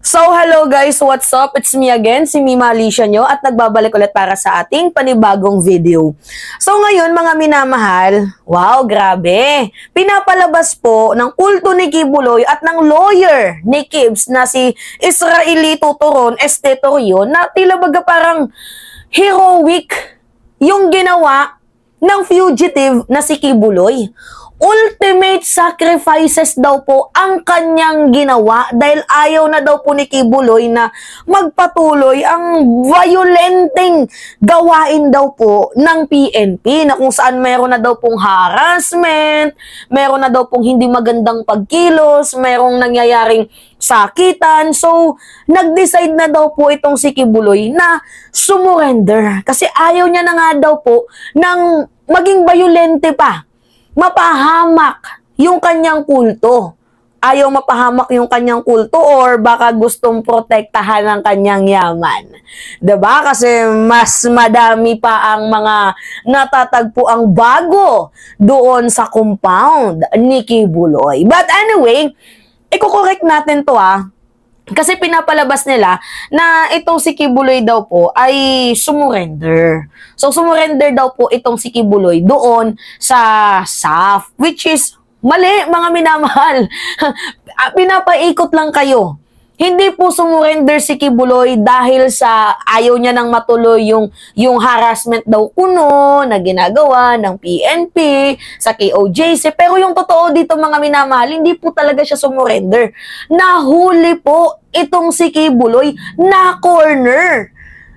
So, hello guys! What's up? It's me again, si Mima Alicia nyo, at nagbabalik ulit para sa ating panibagong video. So, ngayon mga minamahal, wow, grabe! Pinapalabas po ng kulto ni Kibuloy at ng lawyer ni Kibs na si Israelito Toron Estetorion na tila baga parang heroic yung ginawa ng fugitive na si Kibuloy. Ultimate sacrifices daw po ang kanyang ginawa dahil ayaw na daw po ni Kibuloy na magpatuloy ang violenteng gawain daw po ng PNP na kung saan meron na daw pong harassment, meron na daw pong hindi magandang pagkilos, merong nangyayaring sakitan. So, nag-decide na daw po itong si Kibuloy na sumurrender kasi ayaw niya na nga daw po ng maging violente pa. Mapahamak yung kanyang kulto. Ayaw mapahamak yung kanyang kulto or baka gustong protektahan ang kanyang yaman. 'Di ba? Kasi mas madami pa ang mga natatagpo ang bago doon sa compound ni Kibuloy. But anyway, iko-correct natin to kasi pinapalabas nila na itong si Kibuloy daw po ay sumurrender. So, sumurrender daw po itong si Kibuloy doon sa SAF, which is mali, mga minamahal. Pinapaikot lang kayo. Hindi po sumurrender si Kibuloy dahil sa ayaw niya nang matuloy yung harassment daw kuno na ginagawa ng PNP sa KOJC. Pero yung totoo dito mga minamahal, hindi po talaga siya sumurrender. Nahuli po itong si Kibuloy na corner.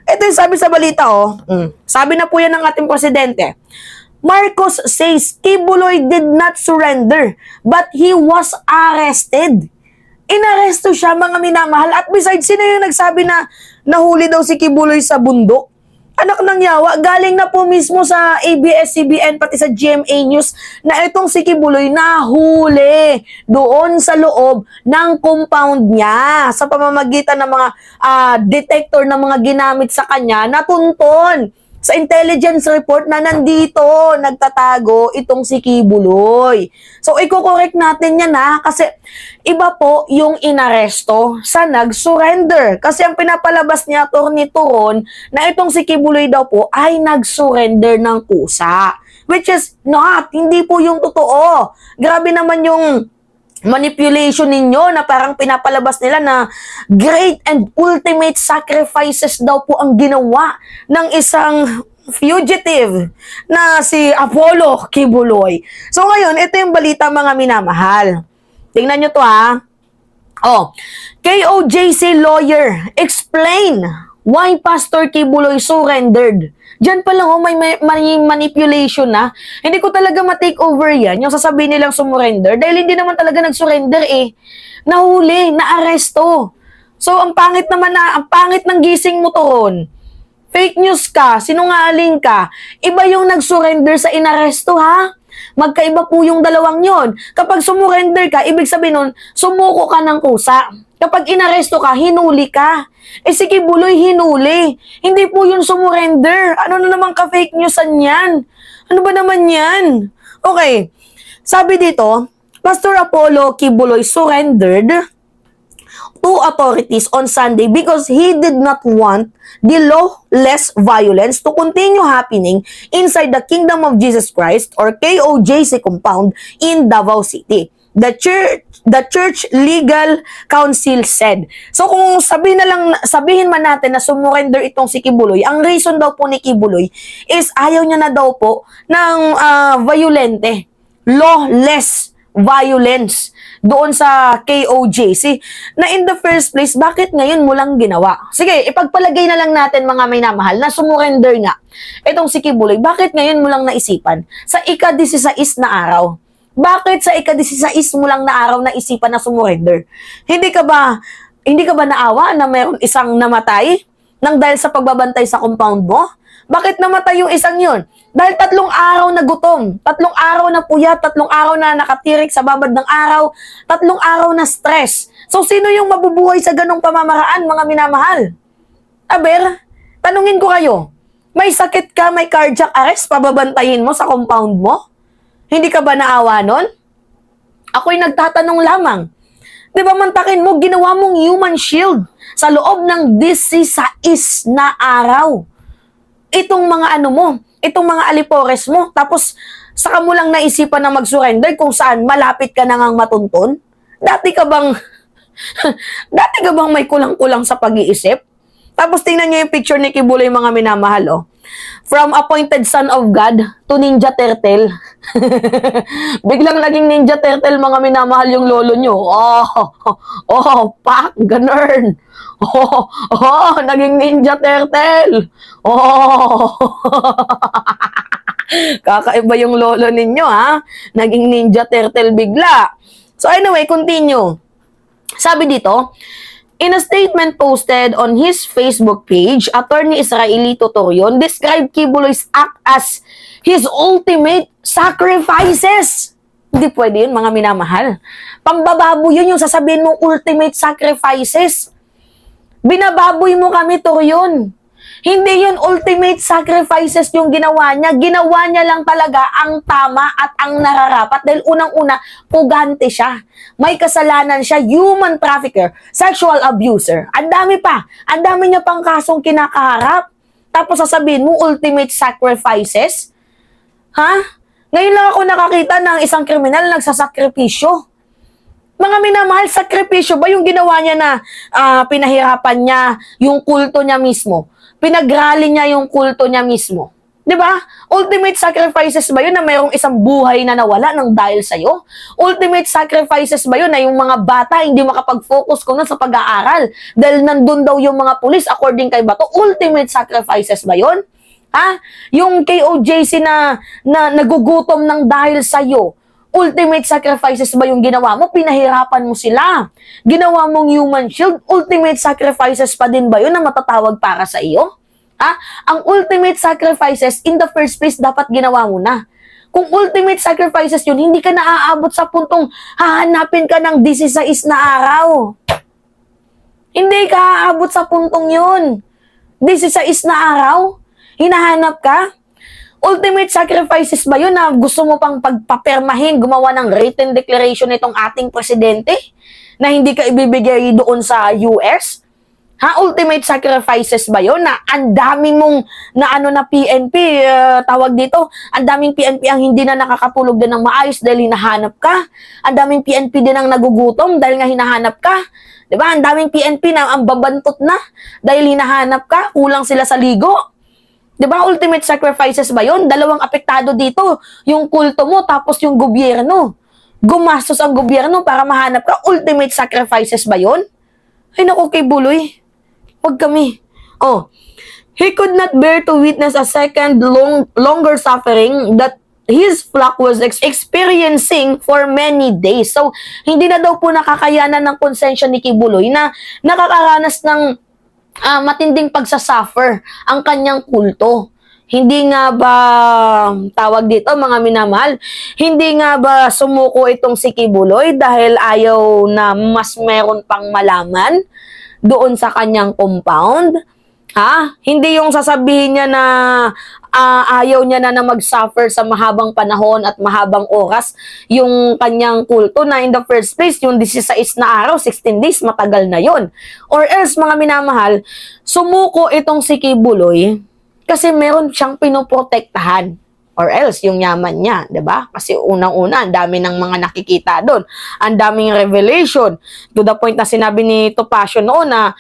Ito yung sabi sa balita Sabi na po yan ng ating presidente. Marcos says Kibuloy did not surrender but he was arrested. Inaresto siya mga minamahal. At besides, sino yung nagsabi na nahuli daw si Kibuloy sa bundok? Anak ng yawa, galing na po mismo sa ABS-CBN pati sa GMA News na itong si Kibuloy nahuli doon sa loob ng compound niya sa pamamagitan ng mga detector na mga ginamit sa kanya na tunton sa intelligence report na nandito nagtatago itong si Kibuloy. So, i-correct natin yan kasi iba po yung inaresto sa nag-surrender. Kasi ang pinapalabas ni Atty. Toron na itong si Kibuloy daw po ay nag-surrender ng kusa. Which is not, hindi po yung totoo. Grabe naman yung manipulation ninyo na parang pinapalabas nila na great and ultimate sacrifices daw po ang ginawa ng isang fugitive na si Apollo Kibuloy. So ngayon, ito yung balita mga minamahal. Tingnan nyo to KOJC lawyer explain why Pastor Kibuloy surrendered. Diyan pa lang may manipulation na. Hindi ko talaga ma-take over yan, yung sasabihin nilang sumurrender, dahil hindi naman talaga nag-surrender Nahuli, naaresto. So, ang pangit ng gising mo Toron. Fake news ka, sinungaling ka. Iba yung nag-surrender sa inaresto Magkaiba po yung dalawang yon. Kapag sumurrender ka, ibig sabihin nun, sumuko ka ng kusa. Kapag inaresto ka, hinuli ka. Si Kibuloy hinuli. Hindi po yun sumurrender. Ano na naman ka-fake newsan yan? Ano ba naman yan? Okay. Sabi dito, Pastor Apollo Kibuloy surrendered to authorities on Sunday because he did not want the lawless violence to continue happening inside the Kingdom of Jesus Christ or KOJC compound in Davao City. The Church Legal Council said. So kung sabihin man natin na sumurrender itong si Kibuloy, ang reason daw po ni Kibuloy is ayaw niya na daw po ng violente, lawless violence doon sa KOJC na in the first place, bakit ngayon mo lang ginawa? Sige, ipagpalagay na lang natin mga minamahal na sumurrender nga itong si Kibuloy. Bakit ngayon mo lang naisipan? Sa ika-16 na araw. Bakit sa ika-16 mo lang na araw na isipan na sumurrender? Hindi ka ba naawa na mayroon isang namatay nang dahil sa pagbabantay sa compound mo? Bakit namatay yung isang yun? Dahil 3 araw na gutom, 3 araw na puyat, 3 araw na nakatirik sa babad ng araw, 3 araw na stress. So, sino yung mabubuhay sa ganong pamamaraan, mga minamahal? Aber, tanungin ko kayo, may sakit ka, may cardiac arrest, pababantayin mo sa compound mo? Hindi ka ba naawa nun? Ako'y nagtatanong lamang. Di ba mantakin mo, ginawa mong human shield sa loob ng 16 na araw. Itong mga ano mo, itong mga alipores mo, tapos saka mo lang naisipan na mag-surrender kung saan malapit ka na ngang matunton? Dati ka bang may kulang-kulang sa pag-iisip? Tapos tingnan nyo yung picture ni Kibuloy, mga minamahal, oh. From appointed son of God to Ninja Turtle. Biglang naging Ninja Turtle, mga minamahal, yung lolo nyo. Pak, ganun. Naging Ninja Turtle. Kakaiba yung lolo ninyo, ha? Naging Ninja Turtle bigla. So anyway, continue. Sabi dito, in a statement posted on his Facebook page, Attorney Israelito Torion described Kibuloy's act as his ultimate sacrifices. Hindi pwede yun, mga minamahal. Pambababoy yun yung sasabihin mong ultimate sacrifices. Binababoy mo kami, Torion. Hindi yun ultimate sacrifices yung ginawa niya. Ginawa niya lang talaga ang tama at ang nararapat dahil unang-una, pugante siya. May kasalanan siya, human trafficker, sexual abuser. Ang dami pa. Ang dami niya pang kasong kinakaharap. Tapos sasabihin mo, ultimate sacrifices? Ha? Ngayon lang ako nakakita ng isang kriminal nagsasakripisyo. Mga minamahal, sakripisyo ba yung ginawa niya na pinahirapan niya yung kulto niya mismo? Pinagrally niya yung kulto niya mismo. Diba? Ultimate sacrifices ba yun na mayroong isang buhay na nawala ng dahil sa'yo? Ultimate sacrifices ba yun na yung mga bata hindi makapag-focus kung sa pag-aaral dahil nandun daw yung mga pulis according kay Bato? Ultimate sacrifices ba yun? Ha? Yung KOJC na nagugutom ng dahil sa'yo, ultimate sacrifices ba yung ginawa mo? Pinahirapan mo sila. Ginawa mong human shield, ultimate sacrifices pa din ba yun na matatawag para sa iyo? Ha? Ang ultimate sacrifices, in the first place, dapat ginawa mo na. Kung ultimate sacrifices yun, hindi ka naaabot sa puntong hahanapin ka ng 16 na araw. Hindi ka aabot sa puntong yun. 16 na araw? Hinahanap ka? Ultimate sacrifices ba yun na gusto mo pang pagpapermahin, gumawa ng written declaration nitong ating presidente na hindi ka ibibigay doon sa US? Ha? Ultimate sacrifices ba yun na ang dami mong na PNP, tawag dito, ang daming PNP ang hindi na nakakatulog din ng maayos dahil hinahanap ka? Ang daming PNP din ang nagugutom dahil nga hinahanap ka? Diba? Ang daming PNP na ang babantot na dahil hinahanap ka, kulang sila sa ligo? Diba, ultimate sacrifices ba yun? Dalawang apektado dito, yung kulto mo tapos yung gobyerno. Gumastos ang gobyerno para mahanap ka. Ultimate sacrifices ba yun? Ay naku, kay Buloy. Huwag kami. He could not bear to witness a second longer suffering that his flock was experiencing for many days. So, hindi na daw po nakakayanan ng konsensya ni Kibuloy na nakakaranas ng matinding pagsasuffer ang kanyang kulto. Hindi nga ba, tawag dito mga minamahal, hindi nga ba sumuko itong si Kibuloy dahil ayaw na mas meron pang malaman doon sa kanyang compound? Ha? Hindi yung sasabihin niya na ayaw niya na mag-suffer sa mahabang panahon at mahabang oras yung kanyang kulto na in the first place, yung 16 na araw, 16 days, matagal na yon. Or else, mga minamahal, sumuko itong si Kibuloy kasi meron siyang pinoprotektahan. Or else, yung yaman niya, 'di ba? Kasi unang-una, ang dami ng mga nakikita doon. Ang daming revelation. To the point na sinabi ni Topacio noon na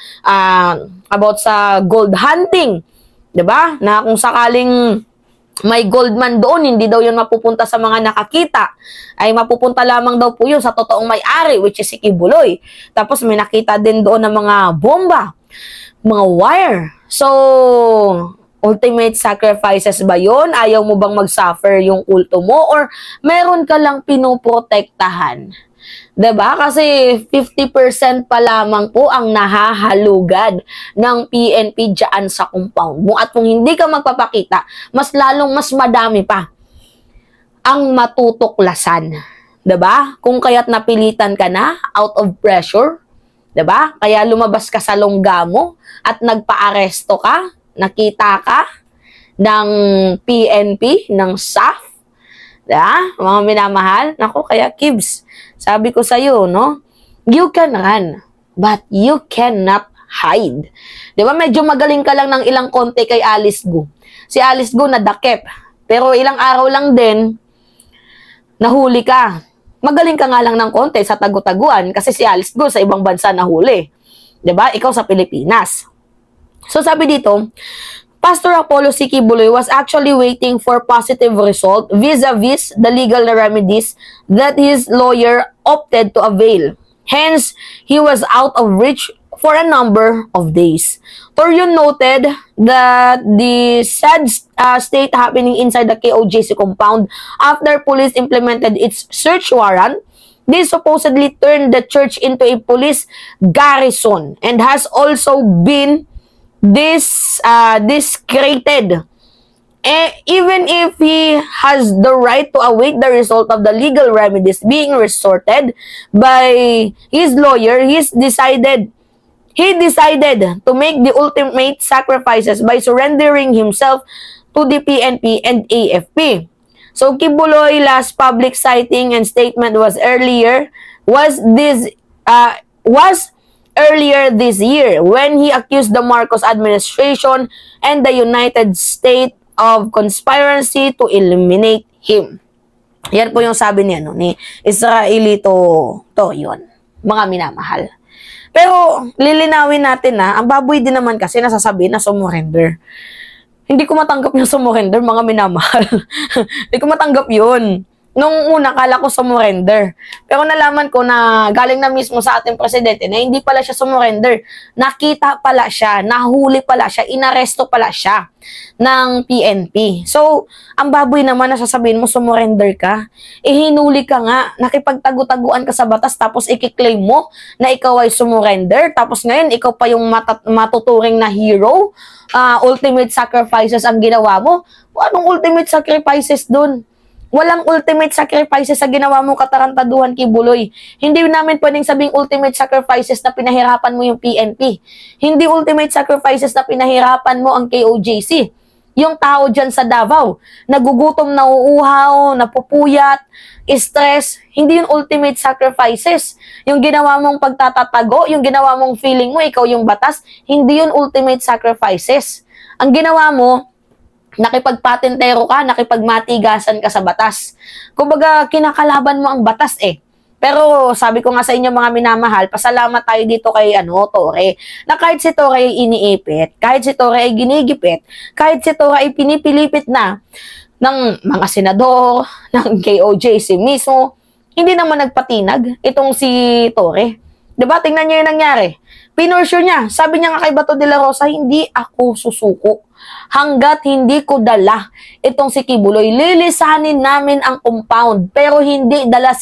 about sa gold hunting. 'Di ba? Na kung sakaling may gold man doon, hindi daw yun mapupunta sa mga nakakita. Ay mapupunta lamang daw po yun sa totoong may-ari, which is si Kibuloy. Tapos may nakita din doon ng mga bomba, mga wire. So, ultimate sacrifices ba yun? Ayaw mo bang mag-suffer yung kulto mo? Or meron ka lang pinoprotektahan? Diba? Kasi 50% pa lamang po ang nahahalugad ng PNP dyan sa compound mo. At kung hindi ka magpapakita, mas madami pa ang matutuklasan. Diba? Kung kaya't napilitan ka na, out of pressure, diba? Kaya lumabas ka sa longga mo at nagpa-aresto ka, nakita ka ng PNP, ng SAF, diba? Mga minamahal. Naku, kaya Kibs, sabi ko sa'yo, no? You can run, but you cannot hide. Di ba? Medyo magaling ka lang ng ilang konti kay Alice Gu. Si Alice Gu nadakip. Pero ilang araw lang din, nahuli ka. Magaling ka nga lang ng konti sa tagu-taguan kasi si Alice Gu sa ibang bansa nahuli. Di ba? Ikaw sa Pilipinas. So sabi dito, Pastor Apollo C. Quiboloy was actually waiting for positive result vis-a-vis the legal remedies that his lawyer opted to avail. Hence, he was out of reach for a number of days. Torion noted that the sad state happening inside the KOJC compound after police implemented its search warrant. They supposedly turned the church into a police garrison and has also been discredited. Even if he has the right to await the result of the legal remedies being resorted by his lawyer, he decided to make the ultimate sacrifices by surrendering himself to the PNP and AFP. So Quiboloy last public sighting and statement was earlier this year when he accused the Marcos administration and the United States of conspiracy to eliminate him. Yan po yung sabi niya, no, ni Israelito Torion, mga minamahal. Pero lilinawin natin na, ang baboy din naman kasi nasasabi na sumurrender. Hindi ko matanggap yung sumurrender, mga minamahal. Hindi ko matanggap yun. Nung una, kala ko sumurrender. Pero nalaman ko na galing na mismo sa ating presidente na hindi pala siya sumurrender. Nakita pala siya, nahuli pala siya, inaresto pala siya ng PNP. So, ang baboy naman na sasabihin mo, sumurrender ka. Hinuli ka nga, nakipagtagu-taguan ka sa batas, tapos ikiklaim mo na ikaw ay sumurrender. Tapos ngayon, ikaw pa yung matuturing na hero. Ultimate sacrifices ang ginawa mo. Anong ultimate sacrifices dun? Walang ultimate sacrifices sa ginawa mong katarantaduhan, Quiboloy. Hindi namin pwedeng sabing ultimate sacrifices na pinahirapan mo yung PNP. Hindi ultimate sacrifices na pinahirapan mo ang KOJC. Yung tao dyan sa Davao, nagugutom, nauuhaw, napupuyat, stress, hindi yung ultimate sacrifices. Yung ginawa mong pagtatatago, yung ginawa mong feeling mo, ikaw yung batas, hindi yun ultimate sacrifices. Ang ginawa mo, nakipagpatentero ka, nakipagmatigasan ka sa batas. Kumbaga, kinakalaban mo ang batas eh. Pero sabi ko nga sa inyo mga minamahal, pasalamat tayo dito kay Torre, na kahit si Torre ay iniipit, kahit si Torre ay ginigipit, kahit si Torre ay pinipilipit na ng mga senador, ng KOJC mismo, hindi naman nagpatinag itong si Torre. Diba? Tingnan niyo yung nangyari. Pinursure niya. Sabi niya nga kay Bato de la Rosa, hindi ako susuko. Hanggat hindi ko dala itong si Quiboloy, lilisanin namin ang compound. Pero hindi dala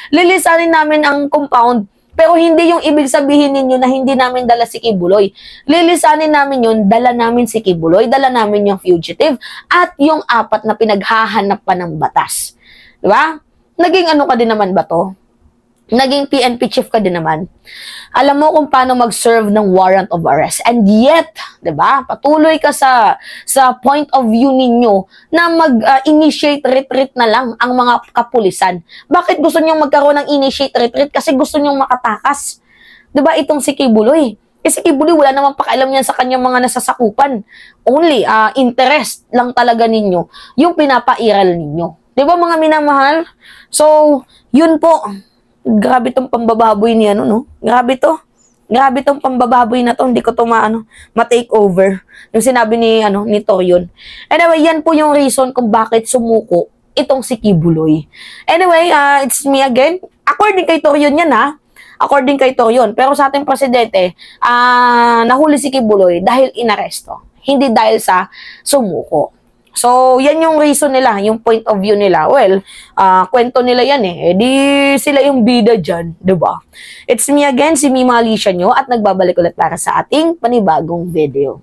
lilisanin namin ang compound. Pero hindi yung ibig sabihin ninyo na hindi namin dala si Quiboloy. Lilisanin namin yun, dala namin si Quiboloy, dala namin yung fugitive, at yung 4 na pinaghahanap pa ng batas. Diba? Naging ka din naman ba to? Naging PNP chief ka din naman. Alam mo kung paano mag-serve ng warrant of arrest. And yet, 'di ba? Patuloy ka sa point of view ninyo na mag-initiate retreat na lang ang mga kapulisan. Bakit gusto niyo magkaroon ng initiate retreat? Kasi gusto niyo makatakas. 'Di ba itong si Quiboloy? Si Quiboloy wala namang pakialam yan sa kanyang mga nasasakupan. Only interest lang talaga ninyo yung pinapairal ninyo. 'Di ba mga minamahal? So, yun po. Grabe tong pambababoy niya, no? Grabe to. Grabe tong pambababoy na to. Hindi ko to ma-take over. Yung sinabi ni Torion. Anyway, yan po yung reason kung bakit sumuko itong si Quiboloy. Anyway, it's me again. According kay Torion yan, ha? According kay Torion. Pero sa ating presidente, nahuli si Quiboloy dahil inaresto. Hindi dahil sa sumuko. So, yan yung reason nila, yung point of view nila. Well, kwento nila yan eh. Di sila yung bida dyan, diba? It's me again, si Mima Alicia nyo, at nagbabalik ulit para sa ating panibagong video.